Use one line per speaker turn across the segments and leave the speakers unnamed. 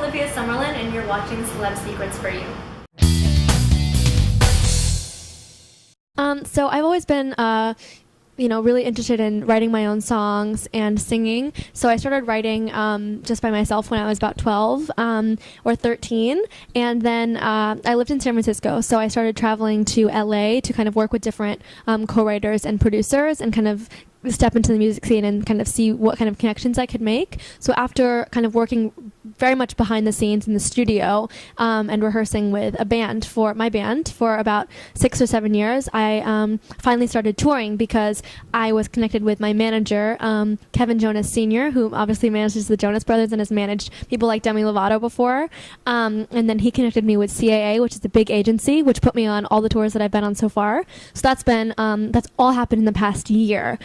Olivia Somerlyn, and you're watching Celeb Secrets for You.
So I've always been, really interested in writing my own songs and singing. So I started writing just by myself when I was about 12 or 13. And then I lived in San Francisco. So I started traveling to LA to kind of work with different co-writers and producers and kind of step into the music scene and kind of see what kind of connections I could make. So after kind of working very much behind the scenes in the studio and rehearsing with my band for about 6 or 7 years, I finally started touring because I was connected with my manager, Kevin Jonas Sr., who obviously manages the Jonas Brothers and has managed people like Demi Lovato before. And then he connected me with CAA, which is a big agency, which put me on all the tours that I've been on so far. So that's all happened in the past year.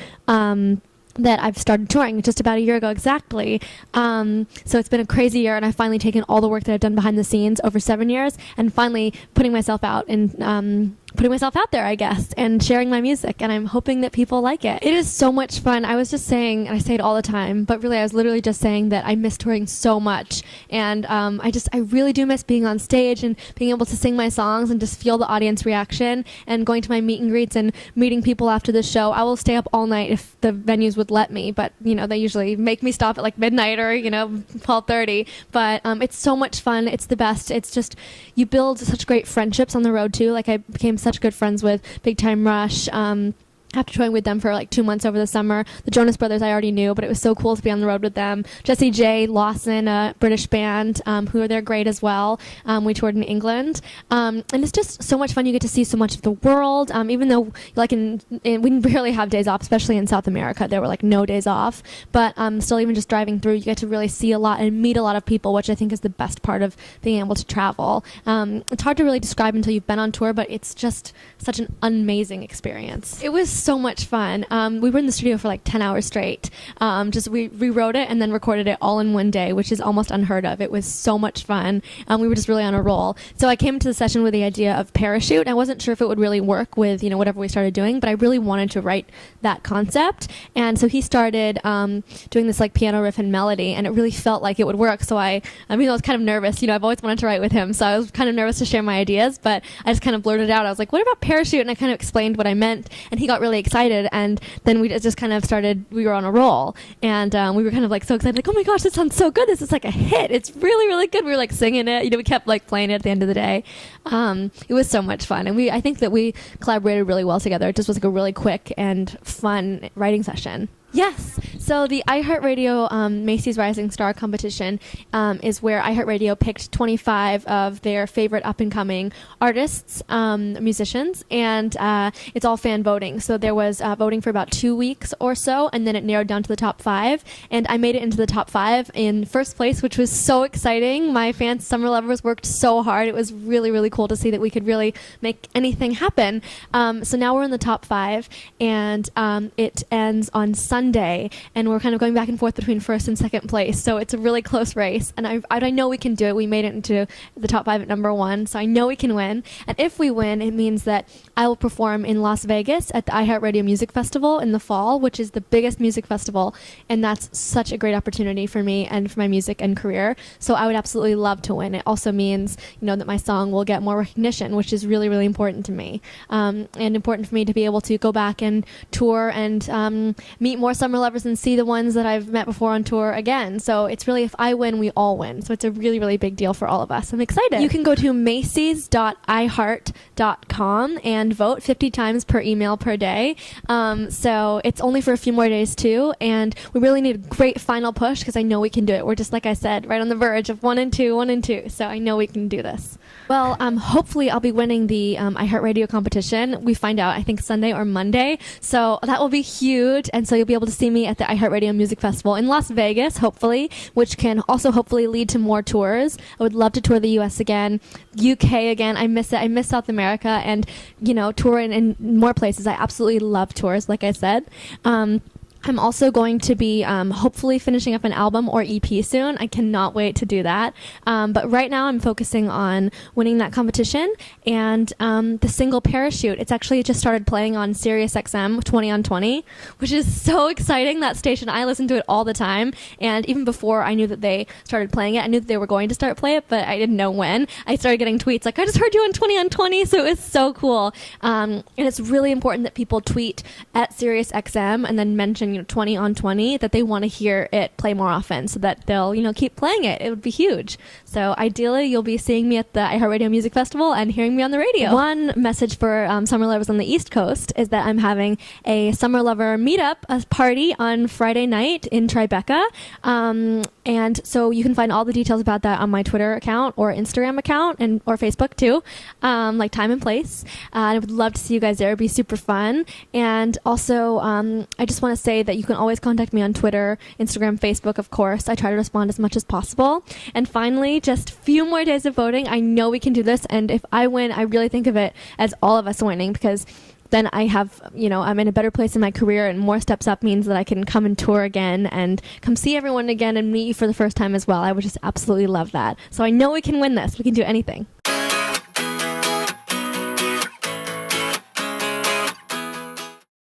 That I've started touring just about a year ago exactly. So it's been a crazy year, and I've finally taken all the work that I've done behind the scenes over 7 years and finally putting myself out there, I guess, and sharing my music, and I'm hoping that people like it. It is so much fun. I was just saying, and I say it all the time, but really I was literally just saying that I miss touring so much, and I really do miss being on stage and being able to sing my songs and just feel the audience reaction and going to my meet and greets and meeting people after the show. I will stay up all night if the venues would let me, but they usually make me stop at like midnight or 12:30, but it's so much fun. It's the best. It's just, you build such great friendships on the road too. Like I became such good friends with Big Time Rush, after touring with them for like 2 months over the summer. The Jonas Brothers I already knew, but it was so cool to be on the road with them. Jessie J, Lawson, a British band, they're great as well. We toured in England. And it's just so much fun. You get to see so much of the world, even though we barely have days off, especially in South America. There were like no days off. But still, even just driving through, you get to really see a lot and meet a lot of people, which I think is the best part of being able to travel. It's hard to really describe until you've been on tour, but it's just such an amazing experience. It was so much fun. We were in the studio for like 10 hours straight. We rewrote it and then recorded it all in one day, which is almost unheard of. It was so much fun. We were just really on a roll. So I came into the session with the idea of Parachute. I wasn't sure if it would really work with, whatever we started doing, but I really wanted to write that concept. And so he started doing this like piano riff and melody, and it really felt like it would work. So I was kind of nervous. I've always wanted to write with him, so I was kind of nervous to share my ideas, but I just kind of blurted out. I was like, what about Parachute? And I kind of explained what I meant, and he got really excited, and then we just kind of started, we were on a roll, and we were kind of like so excited, like, oh my gosh, this sounds so good, this is like a hit, it's really, really good. We were like singing it, we kept like playing it at the end of the day. It was so much fun, and I think that we collaborated really well together. It just was like a really quick and fun writing session. Yes. So the iHeartRadio Macy's Rising Star competition is where iHeartRadio picked 25 of their favorite up-and-coming artists, musicians, and it's all fan voting. So there was voting for about 2 weeks or so, and then it narrowed down to the top 5. And I made it into the top 5 in first place, which was so exciting. My fans, summer lovers, worked so hard. It was really, really cool to see that we could really make anything happen. So now we're in the top 5, and it ends on Sunday, and we're kind of going back and forth between first and second place, so it's a really close race, and I know we can do it. We made it into the top 5 at number 1, so I know we can win, and if we win, it means that I will perform in Las Vegas at the iHeartRadio Music Festival in the fall, which is the biggest music festival, and that's such a great opportunity for me and for my music and career, so I would absolutely love to win. It also means, that my song will get more recognition, which is really, really important to me, and important for me to be able to go back and tour and meet more summer lovers and see the ones that I've met before on tour again. So it's really, if I win, we all win. So it's a really, really big deal for all of us. I'm excited. You can go to Macy's.iheart.com and vote 50 times per email per day. So it's only for a few more days too. And we really need a great final push because I know we can do it. We're just, like I said, right on the verge of 1 and 2, 1 and 2. So I know we can do this. Well, hopefully I'll be winning the iHeartRadio competition. We find out, I think, Sunday or Monday. So that will be huge. And so you'll be able to see me at the iHeartRadio Music Festival in Las Vegas, hopefully, which can also hopefully lead to more tours. I would love to tour the U.S. again, UK again. I miss it. I miss South America and, tour in more places. I absolutely love tours, like I said. I'm also going to be hopefully finishing up an album or EP soon. I cannot wait to do that. But right now I'm focusing on winning that competition and the single Parachute. It's actually just started playing on Sirius XM 20 on 20, which is so exciting. That station, I listen to it all the time. And even before I knew that they started playing it, I knew that they were going to start play it, but I didn't know when. I started getting tweets like, I just heard you on 20 on 20. So it was so cool. And it's really important that people tweet at Sirius XM and then mention 20 on 20, that they want to hear it play more often so that they'll, keep playing it. It would be huge. So ideally, you'll be seeing me at the iHeartRadio Music Festival and hearing me on the radio. One message for summer lovers on the East Coast is that I'm having a summer lover meetup, a party on Friday night in Tribeca. And so you can find all the details about that on my Twitter account or Instagram account or Facebook too, like time and place. I would love to see you guys there. It'd be super fun. And also, I just want to say that you can always contact me on Twitter, Instagram, Facebook, of course. I try to respond as much as possible. And finally, just a few more days of voting. I know we can do this. And if I win, I really think of it as all of us winning, because then I have, I'm in a better place in my career, and more steps up means that I can come and tour again and come see everyone again and meet you for the first time as well. I would just absolutely love that. So I know we can win this. We can do anything.